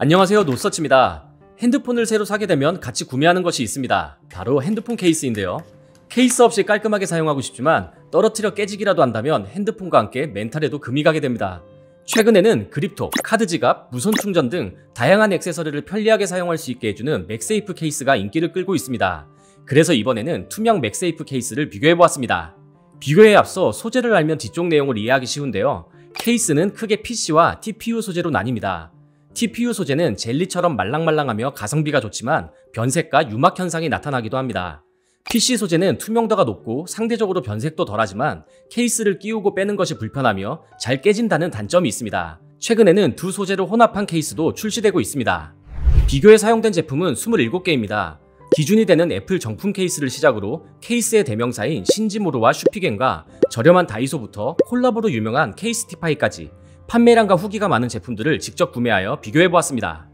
안녕하세요, 노서치입니다. 핸드폰을 새로 사게 되면 같이 구매하는 것이 있습니다. 바로 핸드폰 케이스인데요. 케이스 없이 깔끔하게 사용하고 싶지만 떨어뜨려 깨지기라도 한다면 핸드폰과 함께 멘탈에도 금이 가게 됩니다. 최근에는 그립톡, 카드 지갑, 무선 충전 등 다양한 액세서리를 편리하게 사용할 수 있게 해주는 맥세이프 케이스가 인기를 끌고 있습니다. 그래서 이번에는 투명 맥세이프 케이스를 비교해보았습니다. 비교에 앞서 소재를 알면 뒤쪽 내용을 이해하기 쉬운데요. 케이스는 크게 PC와 TPU 소재로 나뉩니다. TPU 소재는 젤리처럼 말랑말랑하며 가성비가 좋지만 변색과 유막 현상이 나타나기도 합니다. PC 소재는 투명도가 높고 상대적으로 변색도 덜하지만 케이스를 끼우고 빼는 것이 불편하며 잘 깨진다는 단점이 있습니다. 최근에는 두 소재를 혼합한 케이스도 출시되고 있습니다. 비교에 사용된 제품은 27개입니다. 기준이 되는 애플 정품 케이스를 시작으로 케이스의 대명사인 신지모로와 슈피겐과 저렴한 다이소부터 콜라보로 유명한 케이스티파이까지 판매량과 후기가 많은 제품들을 직접 구매하여 비교해보았습니다.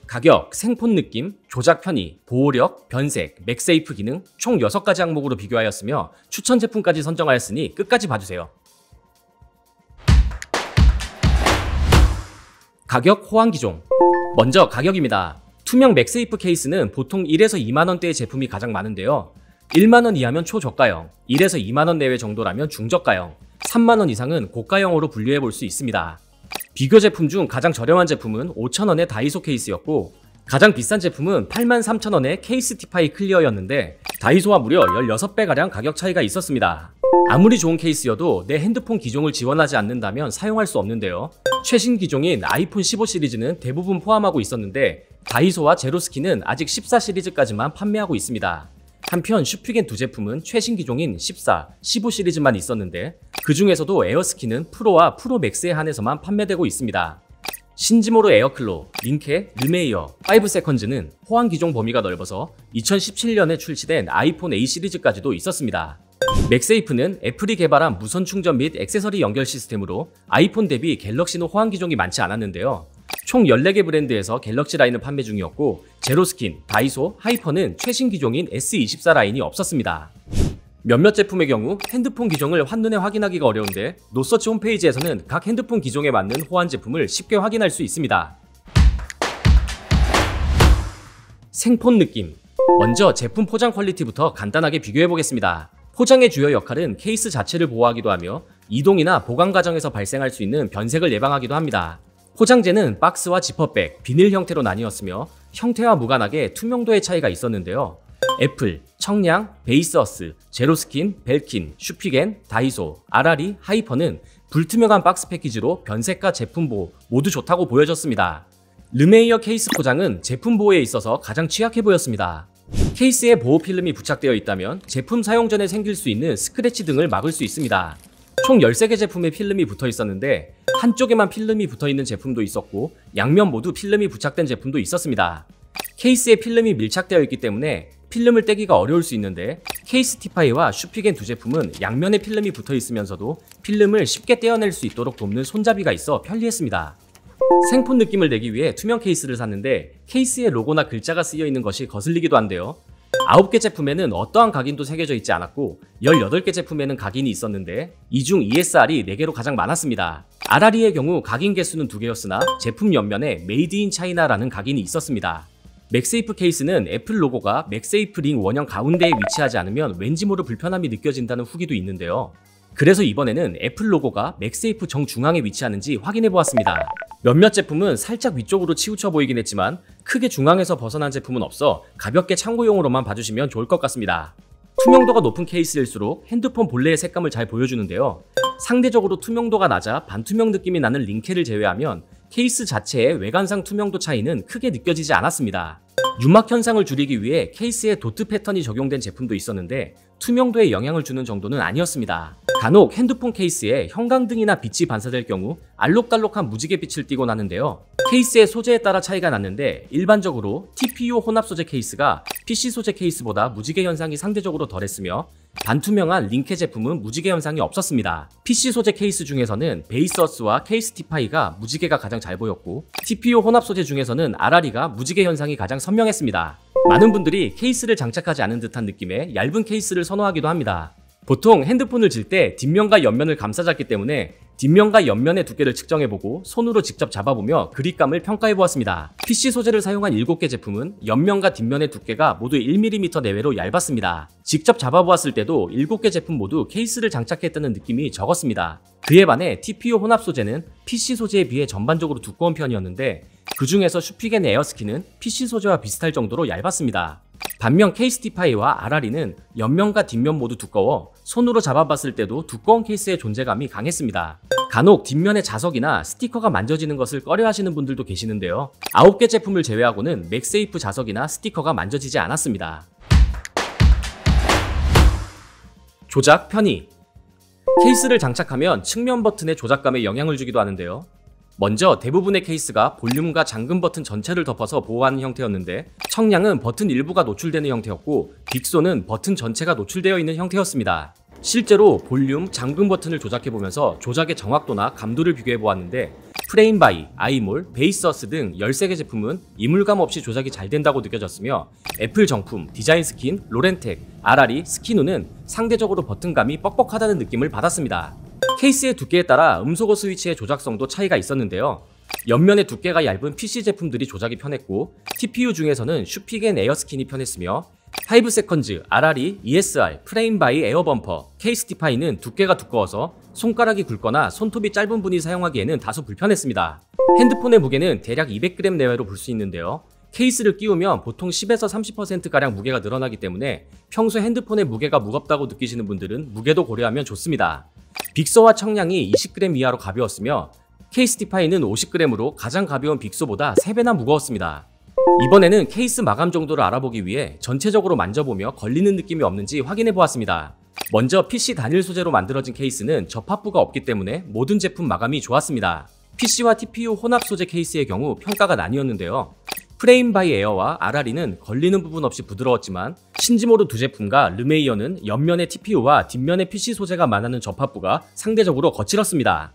가격, 생폰 느낌, 조작 편의, 보호력, 변색, 맥세이프 기능 총 6가지 항목으로 비교하였으며 추천 제품까지 선정하였으니 끝까지 봐주세요. 가격 호황기종. 먼저 가격입니다. 투명 맥세이프 케이스는 보통 1에서 2만원대의 제품이 가장 많은데요. 1만원 이하면 초저가형, 1에서 2만원 내외 정도라면 중저가형, 3만원 이상은 고가형으로 분류해 볼 수 있습니다. 비교 제품 중 가장 저렴한 제품은 5,000원의 다이소 케이스였고 가장 비싼 제품은 83,000원의 케이스티파이 클리어였는데 다이소와 무려 16배가량 가격 차이가 있었습니다. 아무리 좋은 케이스여도 내 핸드폰 기종을 지원하지 않는다면 사용할 수 없는데요. 최신 기종인 아이폰 15 시리즈는 대부분 포함하고 있었는데 다이소와 제로스키는 아직 14 시리즈까지만 판매하고 있습니다. 한편 슈피겐 두 제품은 최신 기종인 14, 15 시리즈만 있었는데 그 중에서도 에어스키는 프로와 프로 맥스에 한해서만 판매되고 있습니다. 신지모로 에어클로, 링케, 르메이어, 5세컨즈는 호환 기종 범위가 넓어서 2017년에 출시된 아이폰 A 시리즈까지도 있었습니다. 맥세이프는 애플이 개발한 무선 충전 및 액세서리 연결 시스템으로 아이폰 대비 갤럭시는 호환 기종이 많지 않았는데요. 총 14개 브랜드에서 갤럭시 라인을 판매 중이었고 제로스킨, 다이소, 하이퍼는 최신 기종인 S24 라인이 없었습니다. 몇몇 제품의 경우 핸드폰 기종을 한눈에 확인하기가 어려운데 노서치 홈페이지에서는 각 핸드폰 기종에 맞는 호환 제품을 쉽게 확인할 수 있습니다. 생폰 느낌. 먼저 제품 포장 퀄리티부터 간단하게 비교해보겠습니다. 포장의 주요 역할은 케이스 자체를 보호하기도 하며 이동이나 보관 과정에서 발생할 수 있는 변색을 예방하기도 합니다. 포장재는 박스와 지퍼백, 비닐 형태로 나뉘었으며 형태와 무관하게 투명도의 차이가 있었는데요. 애플, 청량, 베이스어스, 제로스킨, 벨킨, 슈피겐, 다이소, 아라리, 하이퍼는 불투명한 박스 패키지로 변색과 제품 보호 모두 좋다고 보여졌습니다. 르메이어 케이스 포장은 제품 보호에 있어서 가장 취약해 보였습니다. 케이스에 보호 필름이 부착되어 있다면 제품 사용 전에 생길 수 있는 스크래치 등을 막을 수 있습니다. 총 13개 제품의 필름이 붙어 있었는데 한쪽에만 필름이 붙어 있는 제품도 있었고 양면 모두 필름이 부착된 제품도 있었습니다. 케이스에 필름이 밀착되어 있기 때문에 필름을 떼기가 어려울 수 있는데 케이스티파이와 슈피겐 두 제품은 양면에 필름이 붙어 있으면서도 필름을 쉽게 떼어낼 수 있도록 돕는 손잡이가 있어 편리했습니다. 생폰 느낌을 내기 위해 투명 케이스를 샀는데 케이스에 로고나 글자가 쓰여 있는 것이 거슬리기도 한데요. 9개 제품에는 어떠한 각인도 새겨져 있지 않았고 18개 제품에는 각인이 있었는데 이 중 ESR이 4개로 가장 많았습니다. 아라리의 경우 각인 개수는 2개였으나 제품 옆면에 메이드 인 차이나라는 각인이 있었습니다. 맥세이프 케이스는 애플 로고가 맥세이프 링 원형 가운데에 위치하지 않으면 왠지 모를 불편함이 느껴진다는 후기도 있는데요. 그래서 이번에는 애플 로고가 맥세이프 정중앙에 위치하는지 확인해보았습니다. 몇몇 제품은 살짝 위쪽으로 치우쳐 보이긴 했지만 크게 중앙에서 벗어난 제품은 없어 가볍게 참고용으로만 봐주시면 좋을 것 같습니다. 투명도가 높은 케이스일수록 핸드폰 본래의 색감을 잘 보여주는데요. 상대적으로 투명도가 낮아 반투명 느낌이 나는 링케를 제외하면 케이스 자체의 외관상 투명도 차이는 크게 느껴지지 않았습니다. 유막 현상을 줄이기 위해 케이스에 도트 패턴이 적용된 제품도 있었는데 투명도에 영향을 주는 정도는 아니었습니다. 간혹 핸드폰 케이스에 형광등이나 빛이 반사될 경우 알록달록한 무지개 빛을 띠곤 하는데요. 케이스의 소재에 따라 차이가 났는데 일반적으로 TPU 혼합 소재 케이스가 PC 소재 케이스보다 무지개 현상이 상대적으로 덜했으며 반투명한 링케 제품은 무지개 현상이 없었습니다. PC 소재 케이스 중에서는 베이스어스와 케이스티파이가 무지개가 가장 잘 보였고 TPU 혼합 소재 중에서는 아라리가 무지개 현상이 가장 선명했습니다. 많은 분들이 케이스를 장착하지 않은 듯한 느낌의 얇은 케이스를 선호하기도 합니다. 보통 핸드폰을 질 때 뒷면과 옆면을 감싸 잡기 때문에 뒷면과 옆면의 두께를 측정해보고 손으로 직접 잡아보며 그립감을 평가해보았습니다. PC 소재를 사용한 7개 제품은 옆면과 뒷면의 두께가 모두 1mm 내외로 얇았습니다. 직접 잡아보았을 때도 7개 제품 모두 케이스를 장착했다는 느낌이 적었습니다. 그에 반해 TPU 혼합 소재는 PC 소재에 비해 전반적으로 두꺼운 편이었는데 그 중에서 슈피겐 에어스킨은 PC 소재와 비슷할 정도로 얇았습니다. 반면 케이스티파이와 RRE는 옆면과 뒷면 모두 두꺼워 손으로 잡아봤을 때도 두꺼운 케이스의 존재감이 강했습니다. 간혹 뒷면에 자석이나 스티커가 만져지는 것을 꺼려하시는 분들도 계시는데요. 9개 제품을 제외하고는 맥세이프 자석이나 스티커가 만져지지 않았습니다. 조작 편의. 케이스를 장착하면 측면 버튼의 조작감에 영향을 주기도 하는데요. 먼저 대부분의 케이스가 볼륨과 잠금 버튼 전체를 덮어서 보호하는 형태였는데 청량은 버튼 일부가 노출되는 형태였고 빅소는 버튼 전체가 노출되어 있는 형태였습니다. 실제로 볼륨, 잠금 버튼을 조작해보면서 조작의 정확도나 감도를 비교해보았는데 프레임바이, 아이몰, 베이스어스 등 13개 제품은 이물감 없이 조작이 잘 된다고 느껴졌으며 애플 정품, 디자인스킨, 로렌텍, RRE, 스키누는 상대적으로 버튼감이 뻑뻑하다는 느낌을 받았습니다. 케이스의 두께에 따라 음소거 스위치의 조작성도 차이가 있었는데요. 옆면의 두께가 얇은 PC 제품들이 조작이 편했고 TPU 중에서는 슈피겐 에어스킨이 편했으며 5세컨즈, RRE, ESR, 프레임바이 에어범퍼, 케이스티파이는 두께가 두꺼워서 손가락이 굵거나 손톱이 짧은 분이 사용하기에는 다소 불편했습니다. 핸드폰의 무게는 대략 200g 내외로 볼 수 있는데요. 케이스를 끼우면 보통 10에서 30%가량 무게가 늘어나기 때문에 평소 핸드폰의 무게가 무겁다고 느끼시는 분들은 무게도 고려하면 좋습니다. 빅소와 청량이 20g 이하로 가벼웠으며 케이스티파이는 50g으로 가장 가벼운 빅소보다 3배나 무거웠습니다. 이번에는 케이스 마감 정도를 알아보기 위해 전체적으로 만져보며 걸리는 느낌이 없는지 확인해 보았습니다. 먼저 PC 단일 소재로 만들어진 케이스는 접합부가 없기 때문에 모든 제품 마감이 좋았습니다. PC와 TPU 혼합 소재 케이스의 경우 평가가 나뉘었는데요. 프레임바이 에어와 RRE는 걸리는 부분 없이 부드러웠지만 신지모르 두 제품과 르메이어는 옆면의 TPU와 뒷면의 PC 소재가 만나는 접합부가 상대적으로 거칠었습니다.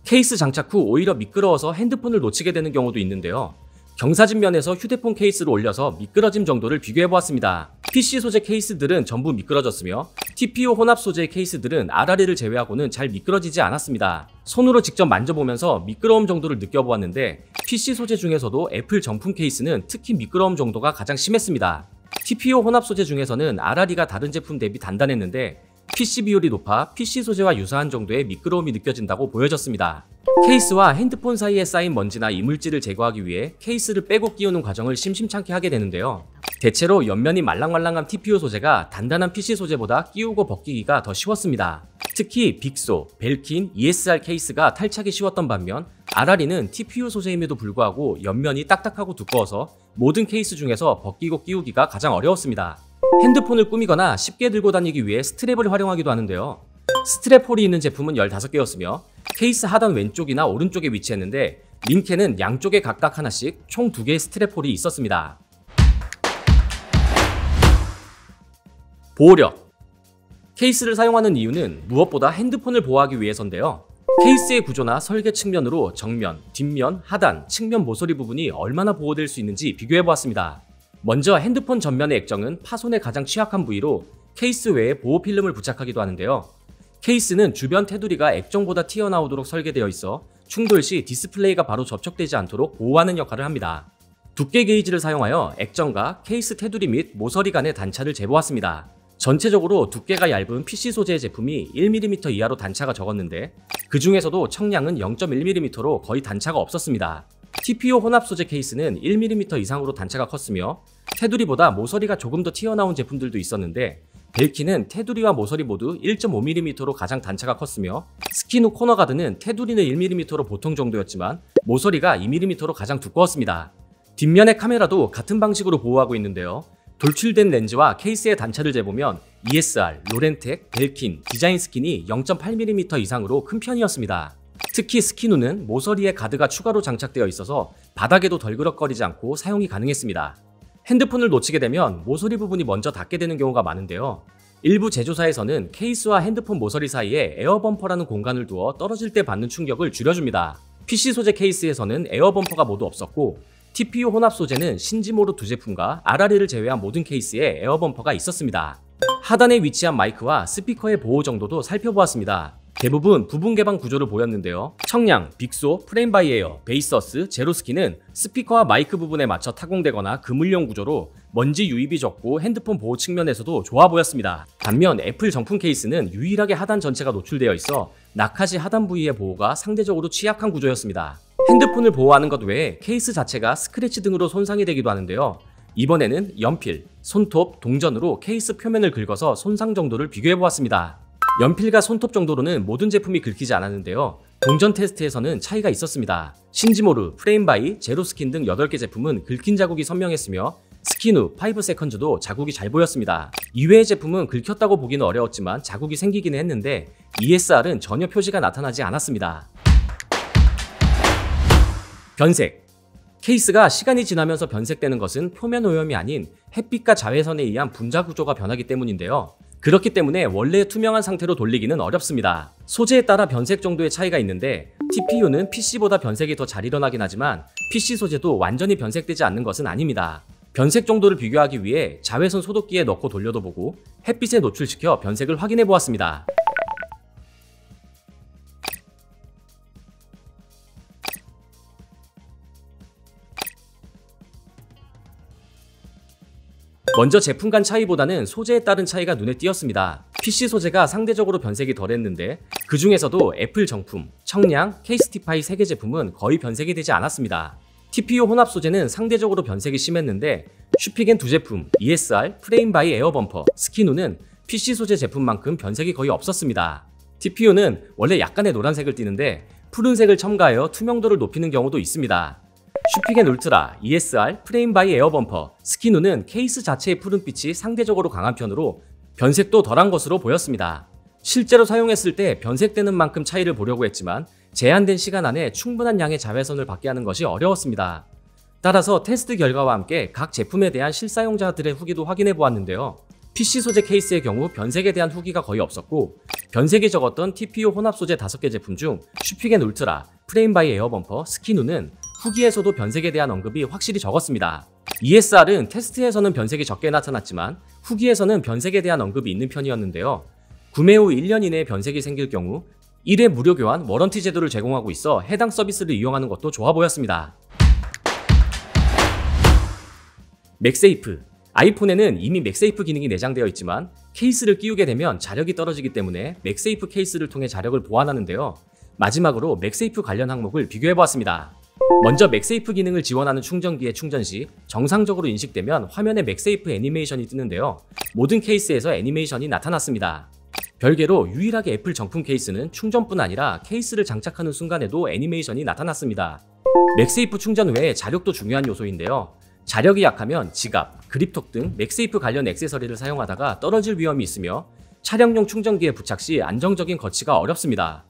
케이스 장착 후 오히려 미끄러워서 핸드폰을 놓치게 되는 경우도 있는데요. 경사진 면에서 휴대폰 케이스를 올려서 미끄러짐 정도를 비교해보았습니다. PC 소재 케이스들은 전부 미끄러졌으며 TPU 혼합 소재의 케이스들은 RRE를 제외하고는 잘 미끄러지지 않았습니다. 손으로 직접 만져보면서 미끄러움 정도를 느껴보았는데 PC 소재 중에서도 애플 정품 케이스는 특히 미끄러움 정도가 가장 심했습니다. TPU 혼합 소재 중에서는 RRE가 다른 제품 대비 단단했는데 PC 비율이 높아 PC 소재와 유사한 정도의 미끄러움이 느껴진다고 보여졌습니다. 케이스와 핸드폰 사이에 쌓인 먼지나 이물질을 제거하기 위해 케이스를 빼고 끼우는 과정을 심심찮게 하게 되는데요. 대체로 옆면이 말랑말랑한 TPU 소재가 단단한 PC 소재보다 끼우고 벗기기가 더 쉬웠습니다. 특히 빅소, 벨킨, ESR 케이스가 탈착이 쉬웠던 반면 RRE는 TPU 소재임에도 불구하고 옆면이 딱딱하고 두꺼워서 모든 케이스 중에서 벗기고 끼우기가 가장 어려웠습니다. 핸드폰을 꾸미거나 쉽게 들고 다니기 위해 스트랩을 활용하기도 하는데요. 스트랩 홀이 있는 제품은 15개였으며 케이스 하단 왼쪽이나 오른쪽에 위치했는데 링케는 양쪽에 각각 하나씩 총 2개의 스트랩 홀이 있었습니다. 보호력. 케이스를 사용하는 이유는 무엇보다 핸드폰을 보호하기 위해서인데요. 케이스의 구조나 설계 측면으로 정면, 뒷면, 하단, 측면 모서리 부분이 얼마나 보호될 수 있는지 비교해보았습니다. 먼저 핸드폰 전면의 액정은 파손에 가장 취약한 부위로 케이스 외에 보호 필름을 부착하기도 하는데요. 케이스는 주변 테두리가 액정보다 튀어나오도록 설계되어 있어 충돌 시 디스플레이가 바로 접촉되지 않도록 보호하는 역할을 합니다. 두께 게이지를 사용하여 액정과 케이스 테두리 및 모서리 간의 단차를 재보았습니다. 전체적으로 두께가 얇은 PC 소재의 제품이 1mm 이하로 단차가 적었는데 그 중에서도 청량은 0.1mm로 거의 단차가 없었습니다. TPU 혼합 소재 케이스는 1mm 이상으로 단차가 컸으며 테두리보다 모서리가 조금 더 튀어나온 제품들도 있었는데 벨킨은 테두리와 모서리 모두 1.5mm로 가장 단차가 컸으며 스키누 코너가드는 테두리는 1mm로 보통 정도였지만 모서리가 2mm로 가장 두꺼웠습니다. 뒷면의 카메라도 같은 방식으로 보호하고 있는데요. 돌출된 렌즈와 케이스의 단차를 재보면 ESR, 로렌텍, 벨킨, 디자인스킨이 0.8mm 이상으로 큰 편이었습니다. 특히 스키누는 모서리에 가드가 추가로 장착되어 있어서 바닥에도 덜그럭거리지 않고 사용이 가능했습니다. 핸드폰을 놓치게 되면 모서리 부분이 먼저 닿게 되는 경우가 많은데요. 일부 제조사에서는 케이스와 핸드폰 모서리 사이에 에어범퍼라는 공간을 두어 떨어질 때 받는 충격을 줄여줍니다. PC 소재 케이스에서는 에어범퍼가 모두 없었고 TPU 혼합 소재는 신지모르 두 제품과 RRE를 제외한 모든 케이스에 에어범퍼가 있었습니다. 하단에 위치한 마이크와 스피커의 보호 정도도 살펴보았습니다. 대부분 부분 개방 구조를 보였는데요. 청량, 빅소, 프레임바이에어, 베이서스, 제로스키는 스피커와 마이크 부분에 맞춰 타공되거나 그물용 구조로 먼지 유입이 적고 핸드폰 보호 측면에서도 좋아 보였습니다. 반면 애플 정품 케이스는 유일하게 하단 전체가 노출되어 있어 낙하시 하단 부위의 보호가 상대적으로 취약한 구조였습니다. 핸드폰을 보호하는 것 외에 케이스 자체가 스크래치 등으로 손상이 되기도 하는데요. 이번에는 연필, 손톱, 동전으로 케이스 표면을 긁어서 손상 정도를 비교해보았습니다. 연필과 손톱 정도로는 모든 제품이 긁히지 않았는데요. 동전 테스트에서는 차이가 있었습니다. 신지모루, 프레임바이, 제로스킨 등 8개 제품은 긁힌 자국이 선명했으며 스킨후, 5세컨즈도 자국이 잘 보였습니다. 이외의 제품은 긁혔다고 보기는 어려웠지만 자국이 생기기는 했는데 ESR은 전혀 표시가 나타나지 않았습니다. 변색. 케이스가 시간이 지나면서 변색되는 것은 표면 오염이 아닌 햇빛과 자외선에 의한 분자 구조가 변하기 때문인데요. 그렇기 때문에 원래 투명한 상태로 돌리기는 어렵습니다. 소재에 따라 변색 정도의 차이가 있는데 TPU는 PC보다 변색이 더 잘 일어나긴 하지만 PC 소재도 완전히 변색되지 않는 것은 아닙니다. 변색 정도를 비교하기 위해 자외선 소독기에 넣고 돌려도 보고 햇빛에 노출시켜 변색을 확인해 보았습니다. 먼저 제품 간 차이보다는 소재에 따른 차이가 눈에 띄었습니다. PC 소재가 상대적으로 변색이 덜했는데 그 중에서도 애플 정품, 청량, 케이스티파이 3개 제품은 거의 변색이 되지 않았습니다. TPU 혼합 소재는 상대적으로 변색이 심했는데 슈피겐 2제품, ESR, 프레임바이 에어범퍼, 스킨후는 PC 소재 제품만큼 변색이 거의 없었습니다. TPU는 원래 약간의 노란색을 띠는데 푸른색을 첨가하여 투명도를 높이는 경우도 있습니다. 슈피겐 울트라, ESR, 프레임바이 에어범퍼, 스킨후는 케이스 자체의 푸른빛이 상대적으로 강한 편으로 변색도 덜한 것으로 보였습니다. 실제로 사용했을 때 변색되는 만큼 차이를 보려고 했지만 제한된 시간 안에 충분한 양의 자외선을 받게 하는 것이 어려웠습니다. 따라서 테스트 결과와 함께 각 제품에 대한 실사용자들의 후기도 확인해 보았는데요. PC 소재 케이스의 경우 변색에 대한 후기가 거의 없었고 변색이 적었던 TPU 혼합 소재 5개 제품 중 슈피겐 울트라, 프레임바이 에어범퍼, 스킨후는 후기에서도 변색에 대한 언급이 확실히 적었습니다. ESR은 테스트에서는 변색이 적게 나타났지만 후기에서는 변색에 대한 언급이 있는 편이었는데요. 구매 후 1년 이내에 변색이 생길 경우 1회 무료 교환 워런티 제도를 제공하고 있어 해당 서비스를 이용하는 것도 좋아 보였습니다. 맥세이프. 아이폰에는 이미 맥세이프 기능이 내장되어 있지만 케이스를 끼우게 되면 자력이 떨어지기 때문에 맥세이프 케이스를 통해 자력을 보완하는데요. 마지막으로 맥세이프 관련 항목을 비교해보았습니다. 먼저 맥세이프 기능을 지원하는 충전기의 충전 시 정상적으로 인식되면 화면에 맥세이프 애니메이션이 뜨는데요. 모든 케이스에서 애니메이션이 나타났습니다. 별개로 유일하게 애플 정품 케이스는 충전뿐 아니라 케이스를 장착하는 순간에도 애니메이션이 나타났습니다. 맥세이프 충전 외에 자력도 중요한 요소인데요. 자력이 약하면 지갑, 그립톡 등 맥세이프 관련 액세서리를 사용하다가 떨어질 위험이 있으며 차량용 충전기에 부착 시 안정적인 거치가 어렵습니다.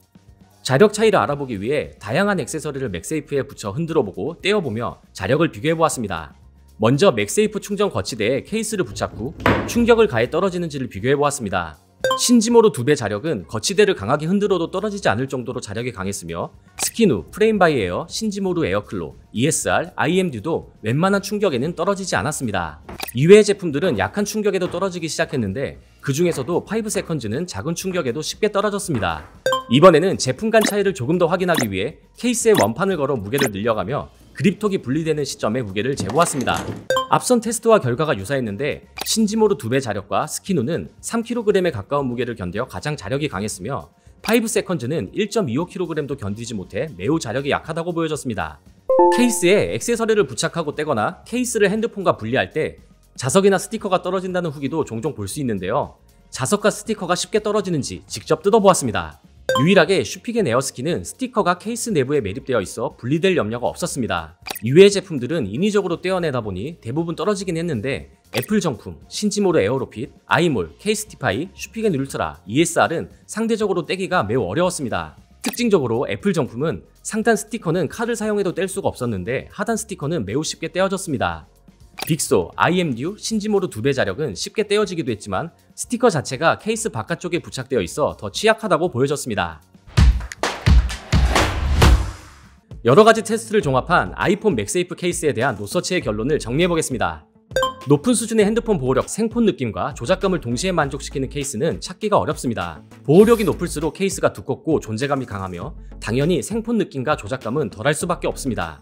자력 차이를 알아보기 위해 다양한 액세서리를 맥세이프에 붙여 흔들어보고 떼어보며 자력을 비교해보았습니다. 먼저 맥세이프 충전 거치대에 케이스를 부착 후 충격을 가해 떨어지는지를 비교해보았습니다. 신지모루 2배 자력은 거치대를 강하게 흔들어도 떨어지지 않을 정도로 자력이 강했으며 스킨후, 프레임바이 에어, 신지모루 에어클로, ESR, IMD도 웬만한 충격에는 떨어지지 않았습니다. 이외의 제품들은 약한 충격에도 떨어지기 시작했는데 그 중에서도 5세컨즈는 작은 충격에도 쉽게 떨어졌습니다. 이번에는 제품 간 차이를 조금 더 확인하기 위해 케이스에 원판을 걸어 무게를 늘려가며 그립톡이 분리되는 시점에 무게를 재보았습니다. 앞선 테스트와 결과가 유사했는데 신지모루 2배 자력과 스킨후는 3kg에 가까운 무게를 견뎌 가장 자력이 강했으며 5세컨즈는 1.25kg도 견디지 못해 매우 자력이 약하다고 보여졌습니다. 케이스에 액세서리를 부착하고 떼거나 케이스를 핸드폰과 분리할 때 자석이나 스티커가 떨어진다는 후기도 종종 볼 수 있는데요. 자석과 스티커가 쉽게 떨어지는지 직접 뜯어보았습니다. 유일하게 슈피겐 에어스킨은 스티커가 케이스 내부에 매립되어 있어 분리될 염려가 없었습니다. 이외의 제품들은 인위적으로 떼어내다 보니 대부분 떨어지긴 했는데 애플 정품, 신지모루 에어로핏, 아이몰, 케이스티파이, 슈피겐 울트라, ESR은 상대적으로 떼기가 매우 어려웠습니다. 특징적으로 애플 정품은 상단 스티커는 칼을 사용해도 뗄 수가 없었는데 하단 스티커는 매우 쉽게 떼어졌습니다. 빅소, IMDU, 신지모루 2배 자력은 쉽게 떼어지기도 했지만 스티커 자체가 케이스 바깥쪽에 부착되어 있어 더 취약하다고 보여졌습니다. 여러가지 테스트를 종합한 아이폰 맥세이프 케이스에 대한 노서치의 결론을 정리해보겠습니다. 높은 수준의 핸드폰 보호력, 생폰 느낌과 조작감을 동시에 만족시키는 케이스는 찾기가 어렵습니다. 보호력이 높을수록 케이스가 두껍고 존재감이 강하며 당연히 생폰 느낌과 조작감은 덜할 수밖에 없습니다.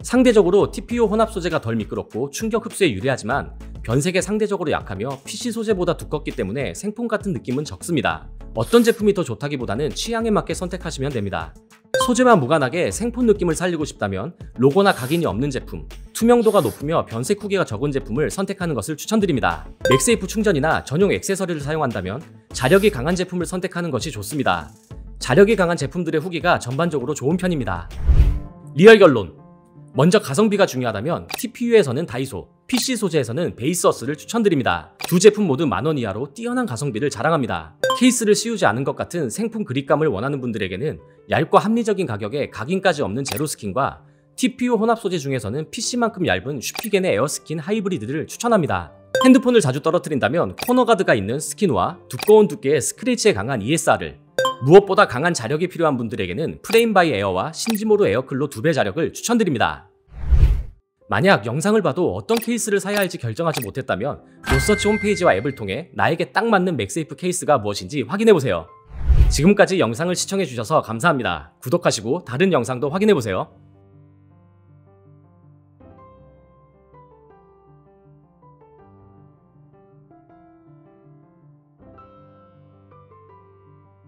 상대적으로 TPU 혼합 소재가 덜 미끄럽고 충격 흡수에 유리하지만 변색에 상대적으로 약하며 PC 소재보다 두껍기 때문에 생폰 같은 느낌은 적습니다. 어떤 제품이 더 좋다기보다는 취향에 맞게 선택하시면 됩니다. 소재와 무관하게 생폰 느낌을 살리고 싶다면 로고나 각인이 없는 제품, 투명도가 높으며 변색 후기가 적은 제품을 선택하는 것을 추천드립니다. 맥세이프 충전이나 전용 액세서리를 사용한다면 자력이 강한 제품을 선택하는 것이 좋습니다. 자력이 강한 제품들의 후기가 전반적으로 좋은 편입니다. 리얼 결론. 먼저 가성비가 중요하다면 TPU에서는 다이소, PC 소재에서는 베이스어스를 추천드립니다. 두 제품 모두 만원 이하로 뛰어난 가성비를 자랑합니다. 케이스를 씌우지 않은 것 같은 생품 그립감을 원하는 분들에게는 얇고 합리적인 가격에 각인까지 없는 제로스킨과 TPU 혼합 소재 중에서는 PC만큼 얇은 슈피겐의 에어스킨 하이브리드를 추천합니다. 핸드폰을 자주 떨어뜨린다면 코너가드가 있는 스킨과 두꺼운 두께의 스크래치에 강한 ESR을, 무엇보다 강한 자력이 필요한 분들에게는 프레임 바이 에어와 신지모로 에어클로 2배 자력을 추천드립니다. 만약 영상을 봐도 어떤 케이스를 사야 할지 결정하지 못했다면 노서치 홈페이지와 앱을 통해 나에게 딱 맞는 맥세이프 케이스가 무엇인지 확인해보세요. 지금까지 영상을 시청해주셔서 감사합니다. 구독하시고 다른 영상도 확인해보세요.